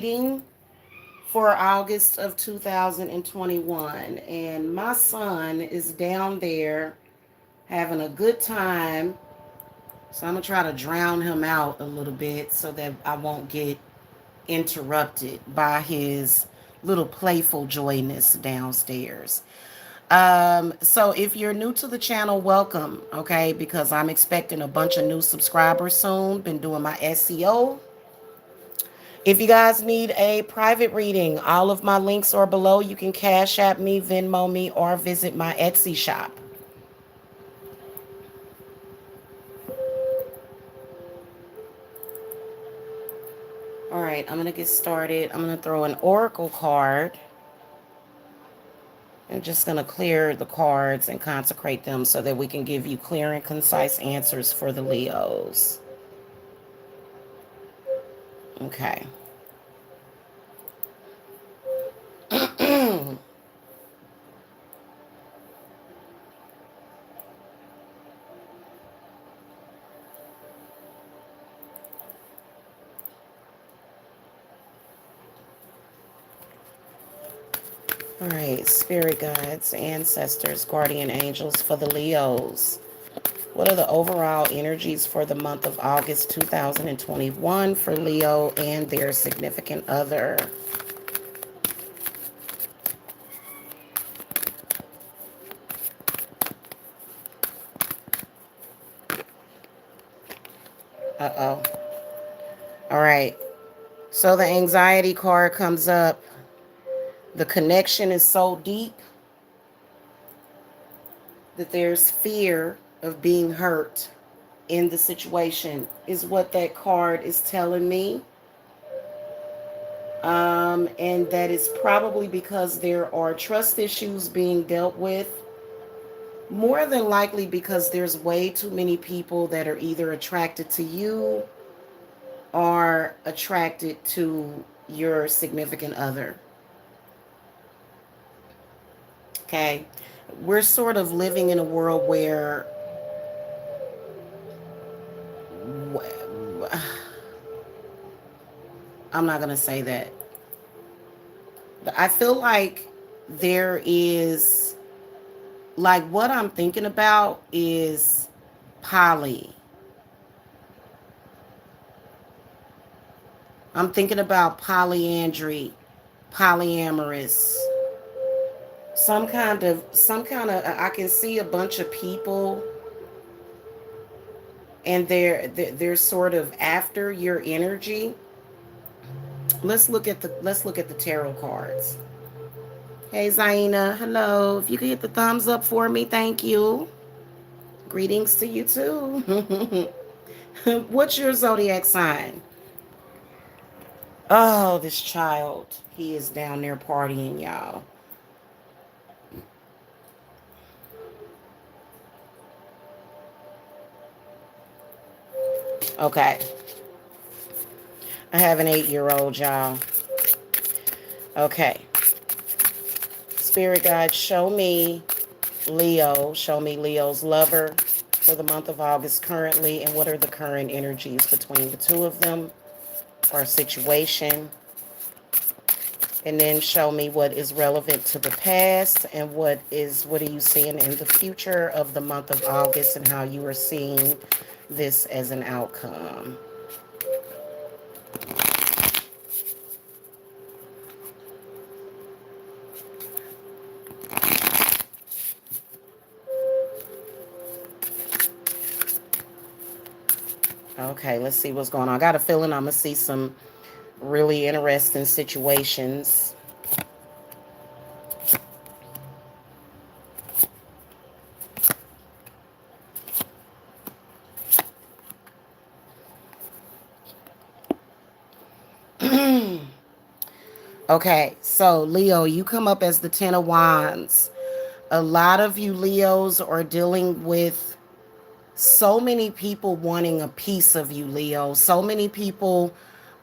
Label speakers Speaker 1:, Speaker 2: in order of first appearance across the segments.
Speaker 1: reading for August of 2021. And my son is down there having a good time. So I'm going to try to drown him out a little bit so that I won't get interrupted by his little playful joyness downstairs. So if you're new to the channel, welcome, okay? Because I'm expecting a bunch of new subscribers soon. Been doing my SEO. If you guys need a private reading, all of my links are below. You can Cash App me, Venmo me, or visit my Etsy shop. All right, I'm going to get started. I'm going to throw an oracle card. I'm just going to clear the cards and consecrate them so that we can give you clear and concise answers for the Leos. Okay. All right, spirit guides, ancestors, guardian angels for the Leos. What are the overall energies for the month of August 2021 for Leo and their significant other? Uh-oh. All right. So the anxiety card comes up. The connection is so deep that there's fear of being hurt in the situation, is what that card is telling me. And that is probably because there are trust issues being dealt with. More than likely because there's way too many people that are either attracted to you or attracted to your significant other. Okay. We're sort of living in a world where I'm not going to say that. I feel like there is, like, what I'm thinking about is poly. I'm thinking about polyandry, polyamorous. Some kind of I can see a bunch of people and they're sort of after your energy. Let's look at the tarot cards. Hey Zaina, hello. If you could hit the thumbs up for me, thank you. Greetings to you too. What's your zodiac sign? Oh, this child. He is down there partying, y'all. Okay. I have an 8-year-old, y'all. Okay. Spirit guide, show me Leo. Show me Leo's lover for the month of August currently, and what are the current energies between the two of them or situation. And then show me what is relevant to the past and what are you seeing in the future of the month of August and how you are seeing this as an outcome. Okay, let's see what's going on. I got a feeling I'm going to see some really interesting situations. Okay, so Leo, you come up as the Ten of Wands. A lot of you Leos are dealing with so many people wanting a piece of you, Leo. So many people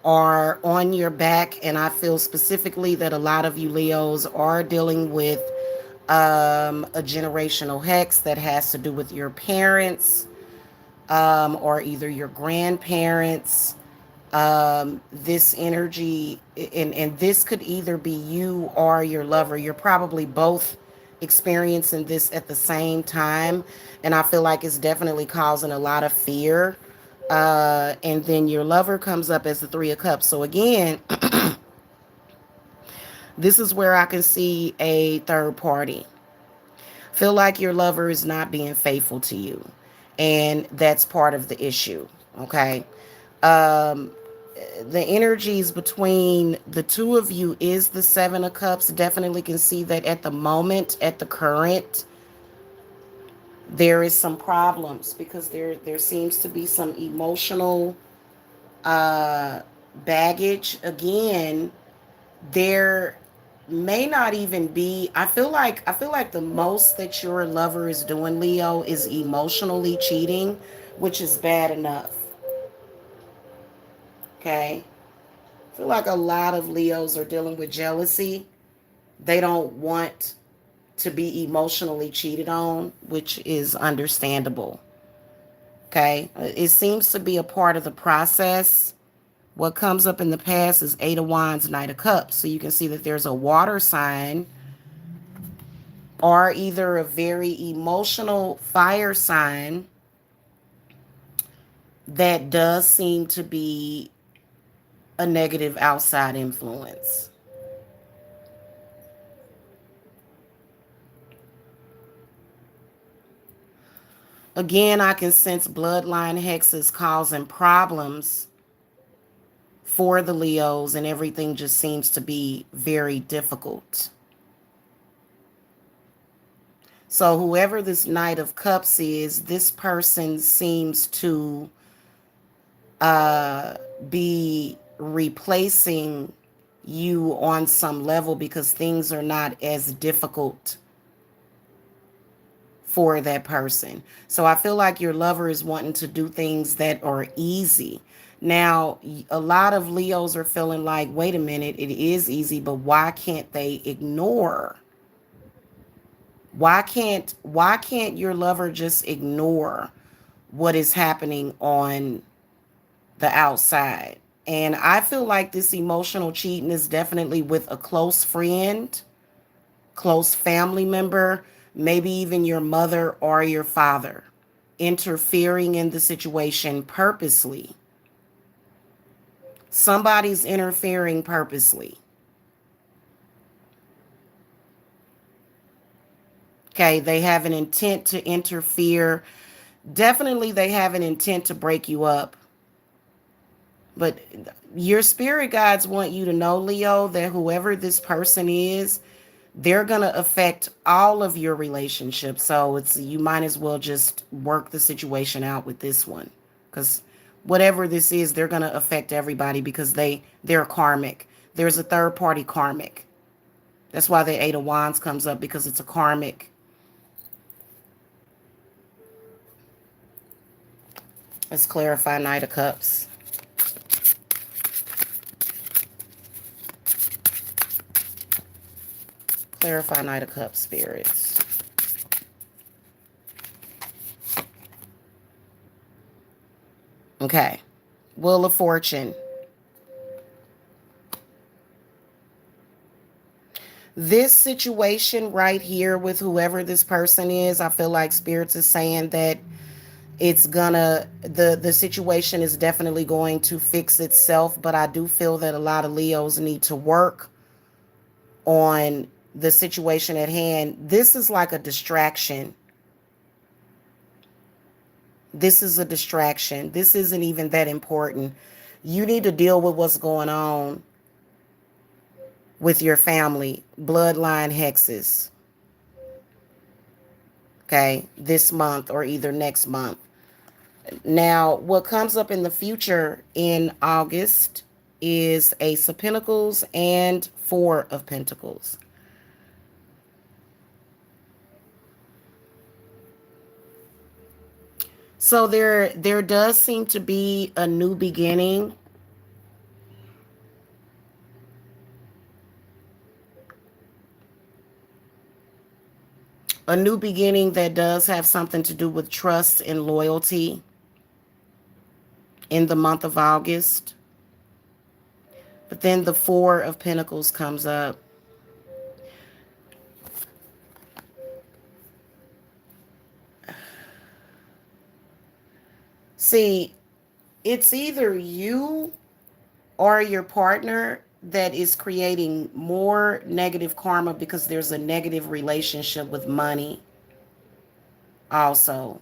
Speaker 1: are on your back, and I feel specifically that a lot of you Leos are dealing with a generational hex that has to do with your parents or either your grandparents. This energy, and this could either be you or your lover. You're probably both experiencing this at the same time, and I feel like it's definitely causing a lot of fear. And then your lover comes up as the Three of Cups. So again, this is where I can see a third party. Feel like your lover is not being faithful to you, and that's part of the issue. Okay. um the energies between the two of you is the Seven of Cups. Definitely can see that at the moment, at the current, there is some problems because there seems to be some emotional uh baggage. Again, there may not even be, I feel like the most that your lover is doing, Leo, is emotionally cheating, which is bad enough. Okay. I feel like a lot of Leos are dealing with jealousy. They don't want to be emotionally cheated on, which is understandable. Okay. It seems to be a part of the process. What comes up in the past is Eight of Wands, Knight of Cups. So you can see that there's a water sign or either a very emotional fire sign that does seem to be a negative outside influence. Again, I can sense bloodline hexes causing problems for the Leos, and everything just seems to be very difficult. So, whoever this Knight of Cups is, this person seems to uh, be replacing you on some level because things are not as difficult for that person. So I feel like your lover is wanting to do things that are easy. Now, a lot of Leos are feeling like, wait a minute, it is easy, but why can't they ignore? Why can't your lover just ignore what is happening on the outside? And I feel like this emotional cheating is definitely with a close friend, close family member, maybe even your mother or your father, interfering in the situation purposely. Somebody's interfering purposely. Okay, they have an intent to interfere. Definitely, they have an intent to break you up. But your spirit guides want you to know, Leo, that whoever this person is, they're going to affect all of your relationships. So it's, you might as well just work the situation out with this one, because whatever this is, they're going to affect everybody because they're karmic. There's a third party karmic. That's why the Eight of Wands comes up, because it's a karmic. Let's clarify Knight of Cups. Clarify Knight of Cups, spirits. Okay. Wheel of Fortune. This situation right here with whoever this person is, I feel like spirits is saying that it's gonna, the situation is definitely going to fix itself, but I do feel that a lot of Leos need to work on the situation at hand. This is like a distraction. This is a distraction. This isn't even that important. You need to deal with what's going on with your family, bloodline hexes, okay, this month or either next month. Now, what comes up in the future in August is Ace of Pentacles and Four of Pentacles. So there does seem to be a new beginning. A new beginning that does have something to do with trust and loyalty in the month of August. But then the Four of Pentacles comes up. See, it's either you or your partner that is creating more negative karma because there's a negative relationship with money also.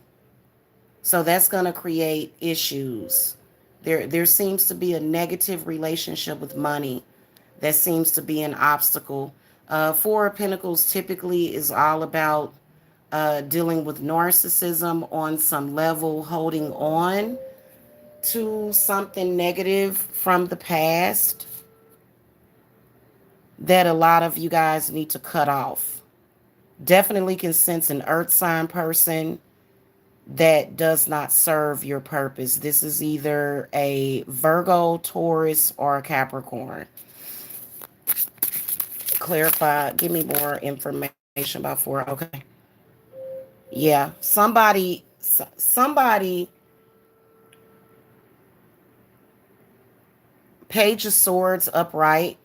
Speaker 1: So that's going to create issues. There seems to be a negative relationship with money that seems to be an obstacle. Four of Pentacles typically is all about dealing with narcissism on some level, holding on to something negative from the past that a lot of you guys need to cut off. Definitely can sense an earth sign person that does not serve your purpose. This is either a Virgo, Taurus, or a Capricorn. Clarify, give me more information about four. Okay. Yeah, somebody, Page of Swords upright.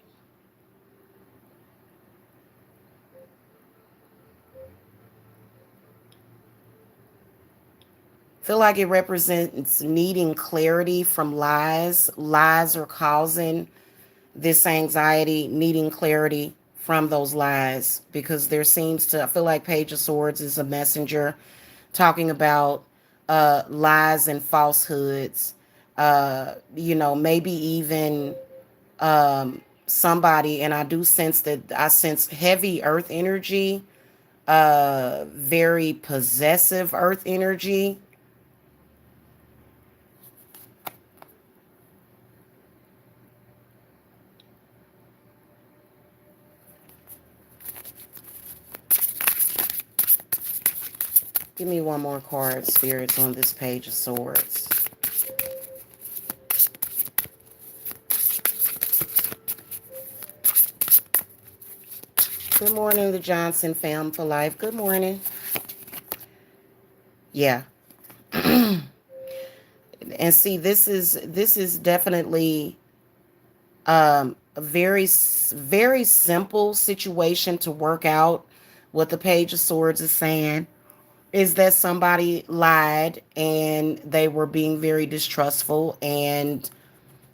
Speaker 1: Feel like it represents needing clarity from lies. Lies are causing this anxiety, needing clarity from those lies because there seems to, I feel like Page of Swords is a messenger talking about lies and falsehoods. Maybe even somebody, and I do sense that I sense heavy earth energy, very possessive earth energy. Give me one more card, spirits, on this Page of Swords. Good morning, the Johnson fam for life. Good morning. Yeah. And see, this is definitely a very simple situation to work out. What the Page of Swords is saying is that somebody lied and they were being very distrustful, and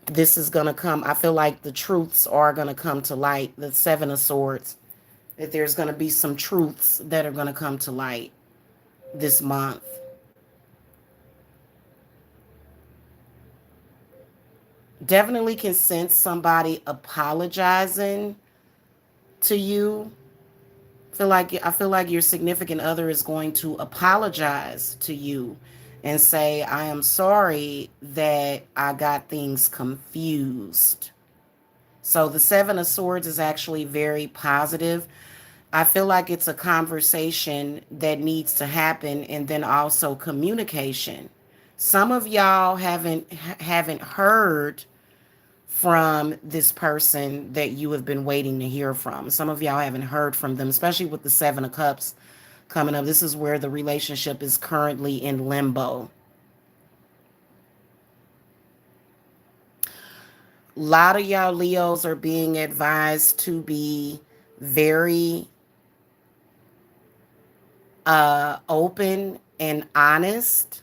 Speaker 1: this is going to come, I feel like the truths are going to come to light. The Seven of Swords, that there's going to be some truths that are going to come to light this month. Definitely can sense somebody apologizing to you. I feel like your significant other is going to apologize to you and say, I am sorry that I got things confused. So the Seven of Swords is actually very positive. I feel like it's a conversation that needs to happen, and then also communication. Some of y'all haven't heard from this person that you have been waiting to hear from. Some of y'all haven't heard from them, especially with the Seven of Cups coming up. This is where the relationship is currently in limbo. A lot of y'all Leos are being advised to be very open and honest.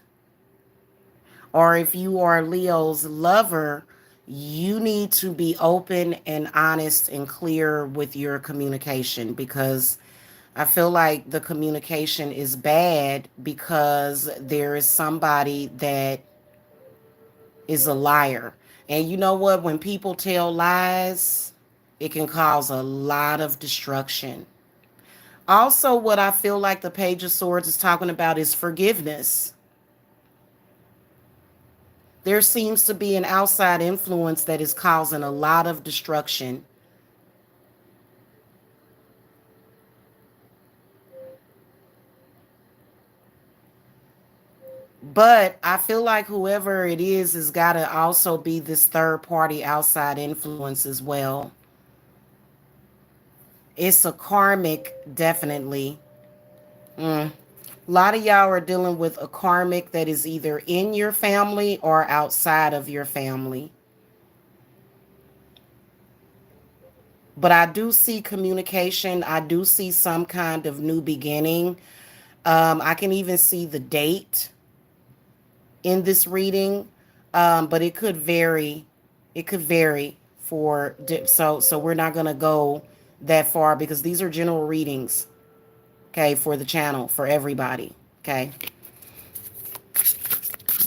Speaker 1: Or if you are Leo's lover, you need to be open and honest and clear with your communication, because I feel like the communication is bad because there is somebody that is a liar. And you know what? When people tell lies, it can cause a lot of destruction. Also, what I feel like the Page of Swords is talking about is forgiveness. There seems to be an outside influence that is causing a lot of destruction. But I feel like whoever it is has got to also be this third party outside influence as well. It's a karmic, definitely. A lot of y'all are dealing with a karmic that is either in your family or outside of your family. But I do see communication. I do see some kind of new beginning. I can even see the date in this reading, but it could vary. It could vary for so we're not gonna go that far because these are general readings. Okay, for the channel for everybody. Okay,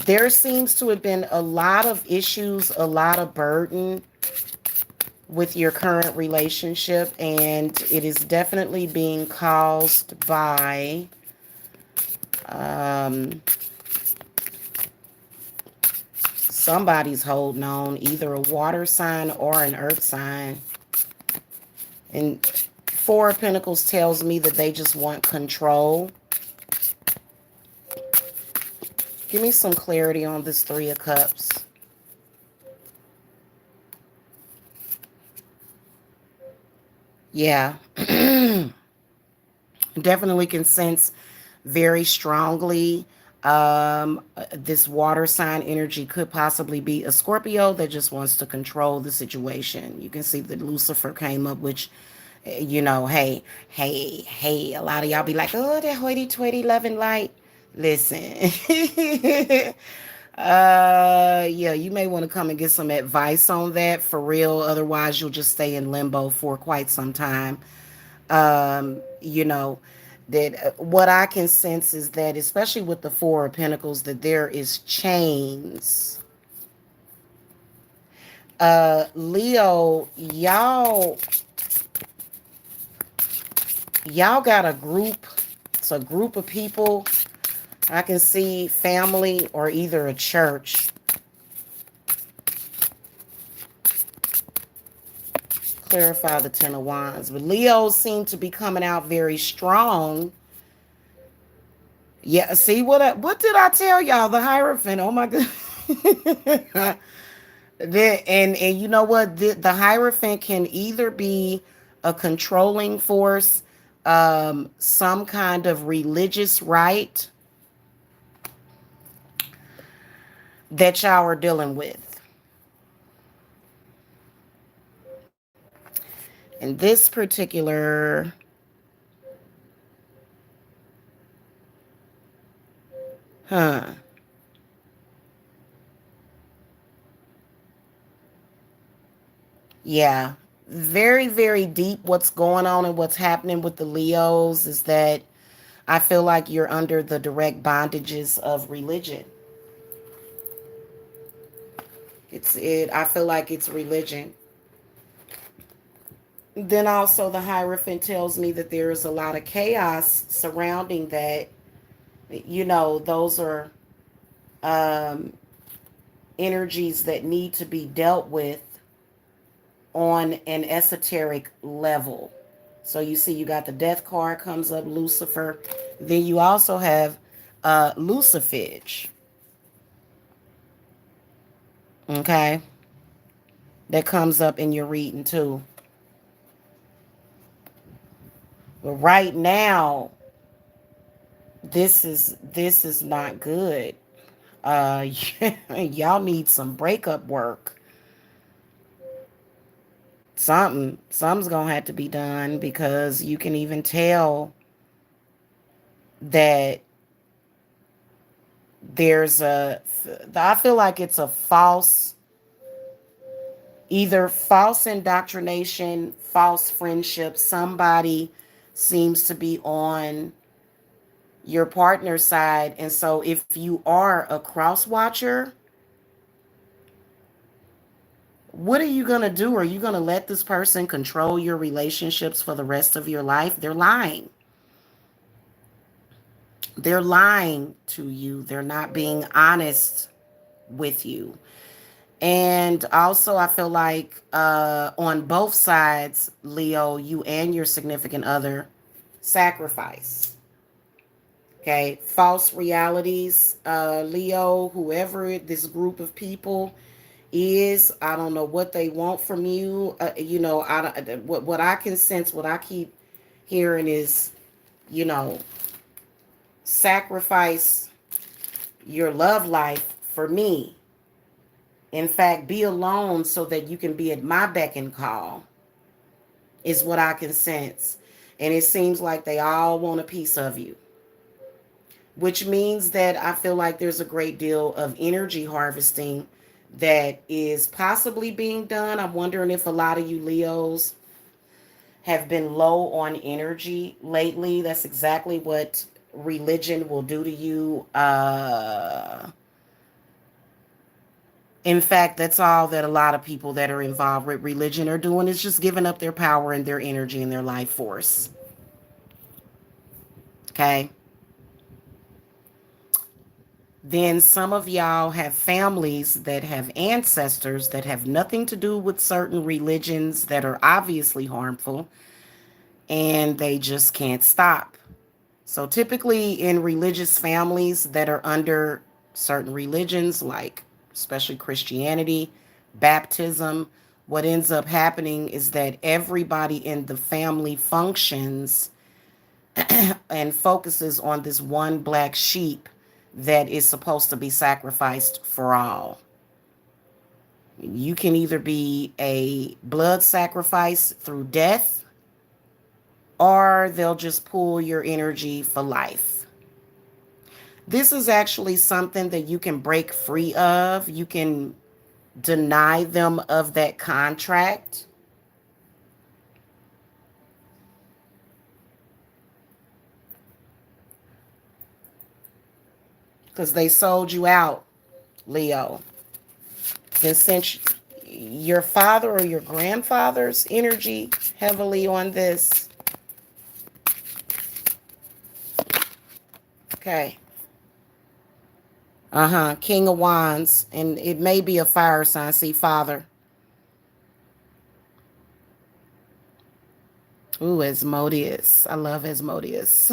Speaker 1: there seems to have been a lot of issues, a lot of burden with your current relationship, and it is definitely being caused by um, somebody's holding on, either a water sign or an earth sign. And Four of Pentacles tells me that they just want control. Give me some clarity on this Three of Cups. Yeah. Definitely can sense very strongly this water sign energy could possibly be a Scorpio that just wants to control the situation. You can see that Lucifer came up, which, hey, hey, a lot of y'all be like, oh, that hoity-toity loving light. Listen. Yeah, you may want to come and get some advice on that for real. Otherwise, you'll just stay in limbo for quite some time. You know, that what I can sense is that, especially with the Four of Pentacles, that there is chains. Leo, y'all got a group. It's a group of people. I can see family or either a church. Clarify the Ten of Wands. But Leos seem to be coming out very strong. Yeah, see what did I tell y'all? The Hierophant. Oh my god. And you know what? The Hierophant can either be a controlling force, some kind of religious rite that y'all are dealing with. In this particular, huh? Yeah, very, very deep. What's going on and what's happening with the Leos is that I feel like you're under the direct bondages of religion. I feel like it's religion. Then also the Hierophant tells me that there is a lot of chaos surrounding that. Those are um, energies that need to be dealt with on an esoteric level. So you see, you got the Death card comes up, Lucifer. Then you also have Lucifage. Okay, that comes up in your reading too. But right now, this is not good. Y'all need some breakup work. Something's gonna have to be done because you can even tell that there's I feel like it's a either false indoctrination, false friendship. Somebody seems to be on your partner's side. And so if you are a cross watcher, what are you going to do? Are you going to let this person control your relationships for the rest of your life? They're lying. They're lying to you. They're not being honest with you. And also, I feel like on both sides, Leo, you and your significant other sacrifice. Okay, false realities. Leo, whoever this group of people is, I don't know what they want from you. What I can sense, what I keep hearing is, you know, sacrifice your love life for me. In fact, be alone so that you can be at my beck and call. is what I can sense. And it seems like they all want a piece of you, which means that I feel like there's a great deal of energy harvesting that is possibly being done. I'm wondering if a lot of you Leos have been low on energy lately. That's exactly what religion will do to you. In fact, that's all that a lot of people that are involved with religion are doing, is just giving up their power and their energy and their life force. Okay. Then some of y'all have families that have ancestors that have nothing to do with certain religions that are obviously harmful, and they just can't stop. So typically in religious families that are under certain religions, like especially Christianity, baptism, what ends up happening is that everybody in the family functions and focuses on this one black sheep that is supposed to be sacrificed for all. You can either be a blood sacrifice through death, or they'll just pull your energy for life. This is actually something that you can break free of. You can deny them of that contract. Because they sold you out, Leo. And since your father or your grandfather's energy heavily on this. Okay. King of Wands. And it may be a fire sign. See, father. Ooh, Asmodeus. I love Asmodeus.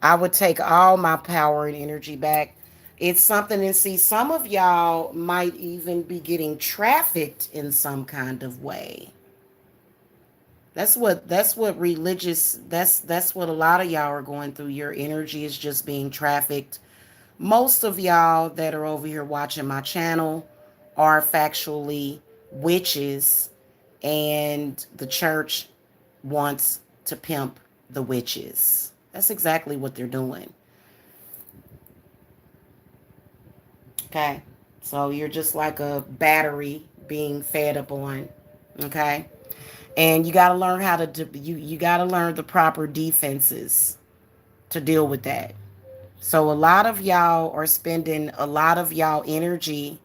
Speaker 1: I would take all my power and energy back. It's something, and see, some of y'all might even be getting trafficked in some kind of way. That's what religious, that's what a lot of y'all are going through. Your energy is just being trafficked. Most of y'all that are over here watching my channel are factually witches, and the church wants to pimp the witches. That's exactly what they're doing. Okay. So you're just like a battery being fed up on. Okay. And you got to learn how to you got to learn the proper defenses to deal with that. So a lot of y'all are spending a lot of y'all energy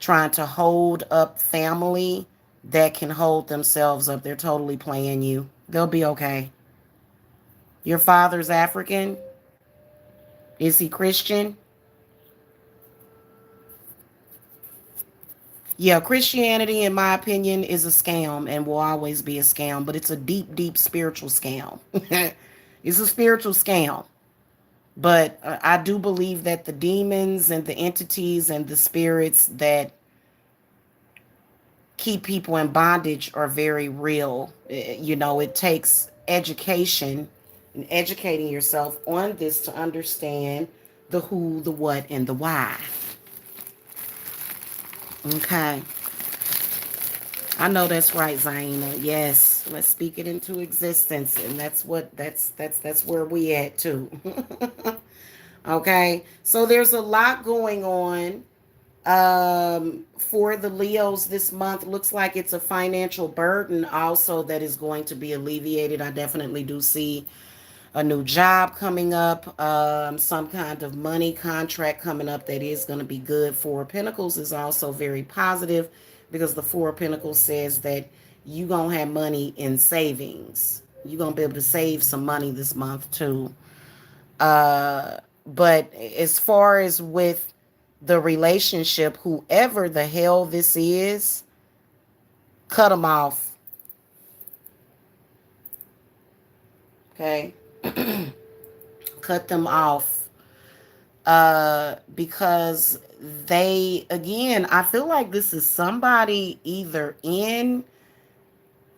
Speaker 1: trying to hold up family that can hold themselves up. They're totally playing you. They'll be okay. Your father's African? Is he Christian? Yeah, Christianity, in my opinion, is a scam and will always be a scam, but it's a deep, deep spiritual scam. It's a spiritual scam. But I do believe that the demons and the entities and the spirits that keep people in bondage are very real. You know, it takes education and educating yourself on this to understand the who, the what, and the why. Okay. I know that's right, Zaina. Yes, let's speak it into existence, and that's where we at too. Okay, so there's a lot going on for the Leos this month. Looks like it's a financial burden also that is going to be alleviated. I definitely do see a new job coming up, some kind of money contract coming up that is going to be good. Four of Pentacles is also very positive because the Four of Pentacles says that you going to have money in savings. You're going to be able to save some money this month too. But as far as with the relationship, whoever the hell this is, cut them off. Okay. Cut them off. Because they, again, I feel like this is somebody either in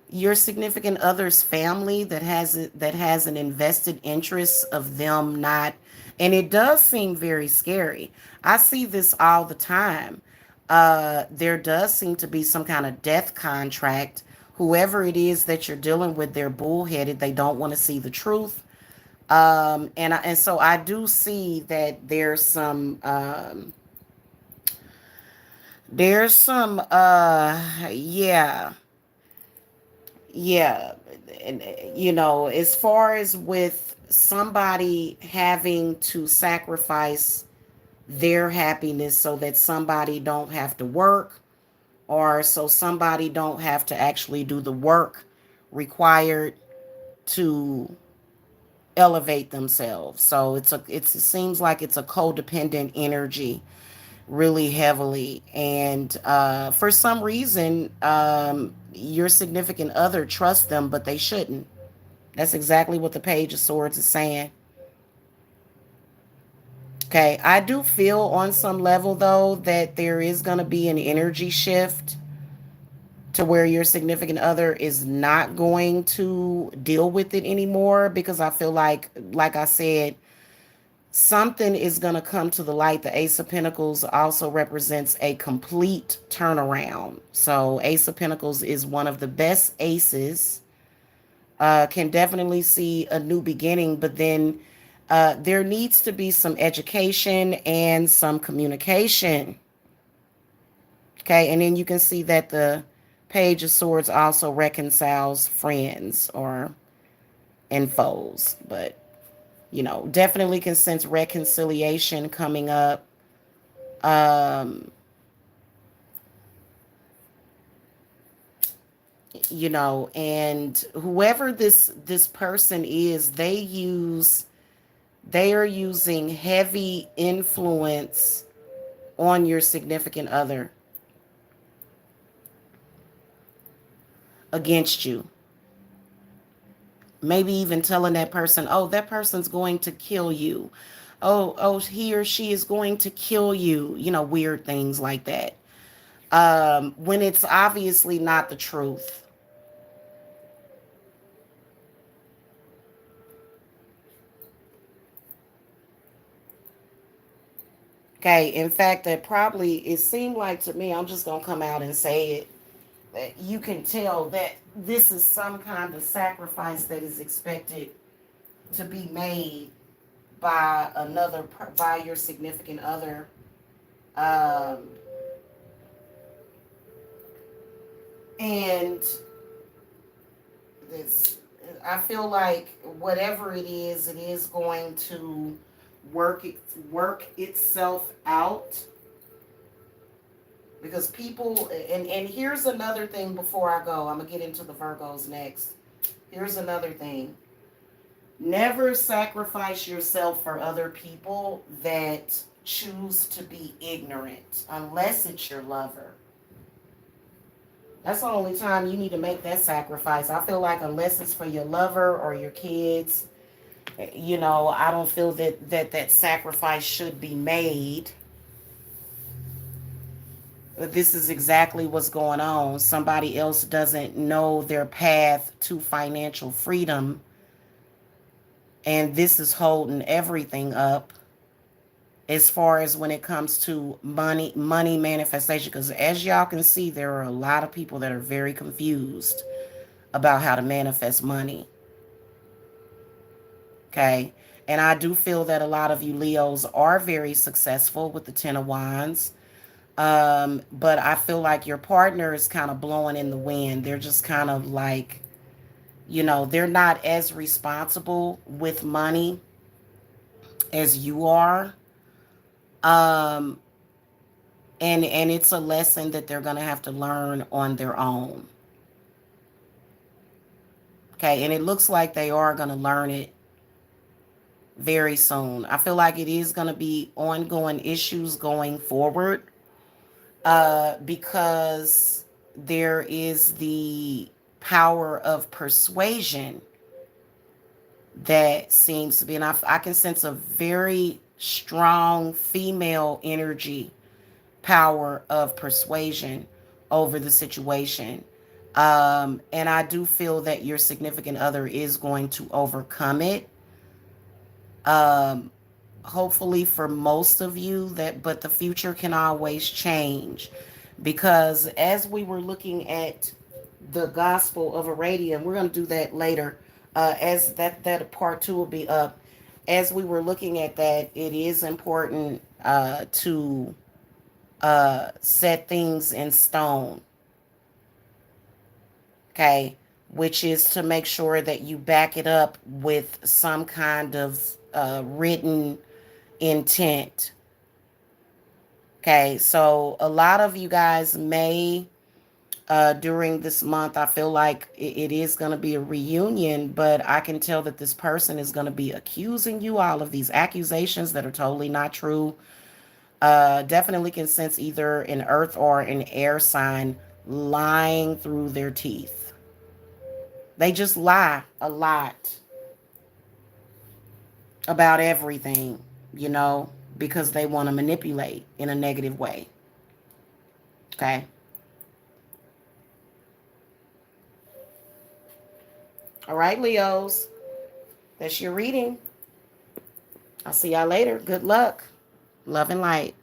Speaker 1: your significant other's family that has an invested interest of them not, and it does seem very scary. I see this all the time. There does seem to be some kind of death contract. whoever it is that you're dealing with, they're bullheaded. They don't want to see the truth. And so I do see that there's some yeah, yeah, and as far as with somebody having to sacrifice their happiness so that somebody don't have to work, or so somebody don't have to actually do the work required to elevate themselves. So it seems like it's a codependent energy really heavily. And for some reason, your significant other trusts them, but they shouldn't. That's exactly what the Page of Swords is saying. Okay, I do feel on some level though that there is going to be an energy shift to where your significant other is not going to deal with it anymore, because I feel like I said, something is going to come to the light. The Ace of Pentacles also represents a complete turnaround. So Ace of Pentacles is one of the best aces. Can definitely see a new beginning, but then there needs to be some education and some communication. Okay, and then you can see that the Page of Swords also reconciles friends or and foes, but definitely can sense reconciliation coming up. Um, and whoever this person is, they are using heavy influence on your significant other against you. Maybe even telling that person, oh, that person's going to kill you. Oh, he or she is going to kill you. Weird things like that. When it's obviously not the truth. Okay, in fact, it seemed like to me, I'm just going to come out and say it, that you can tell that this is some kind of sacrifice that is expected to be made by your significant other. Um, and this, I feel like whatever it is going to work itself out, because people, and here's another thing before I go. I'm gonna get into the Virgos next. Here's another thing. Never sacrifice yourself for other people that choose to be ignorant, unless it's your lover. That's the only time you need to make that sacrifice. I feel like unless it's for your lover or your kids, I don't feel that sacrifice should be made. But this is exactly what's going on. Somebody else doesn't know their path to financial freedom, and this is holding everything up as far as when it comes to money manifestation. Because as y'all can see, there are a lot of people that are very confused about how to manifest money. Okay, and I do feel that a lot of you Leos are very successful with the Ten of Wands. But I feel like your partner is kind of blowing in the wind. They're just kind of like, they're not as responsible with money as you are. Um, and it's a lesson that they're going to have to learn on their own. Okay, and it looks like they are going to learn it very soon. I feel like it is going to be ongoing issues going forward, because there is the power of persuasion that seems to be, and I can sense a very strong female energy power of persuasion over the situation. And I do feel that your significant other is going to overcome it. Um, Hopefully for most of you, but the future can always change, because as we were looking at the gospel of Aradia. We're going to do that later. As that part two will be up. As we were looking at that, it is important to set things in stone. Okay, which is to make sure that you back it up with some kind of written intent. Okay, so a lot of you guys may during this month, I feel like it is going to be a reunion, but I can tell that this person is going to be accusing you all of these accusations that are totally not true. Definitely can sense either an earth or an air sign lying through their teeth. They just lie a lot about everything, you know, because they want to manipulate in a negative way. Okay. All right, Leos. That's your reading. I'll see y'all later. Good luck. Love and light.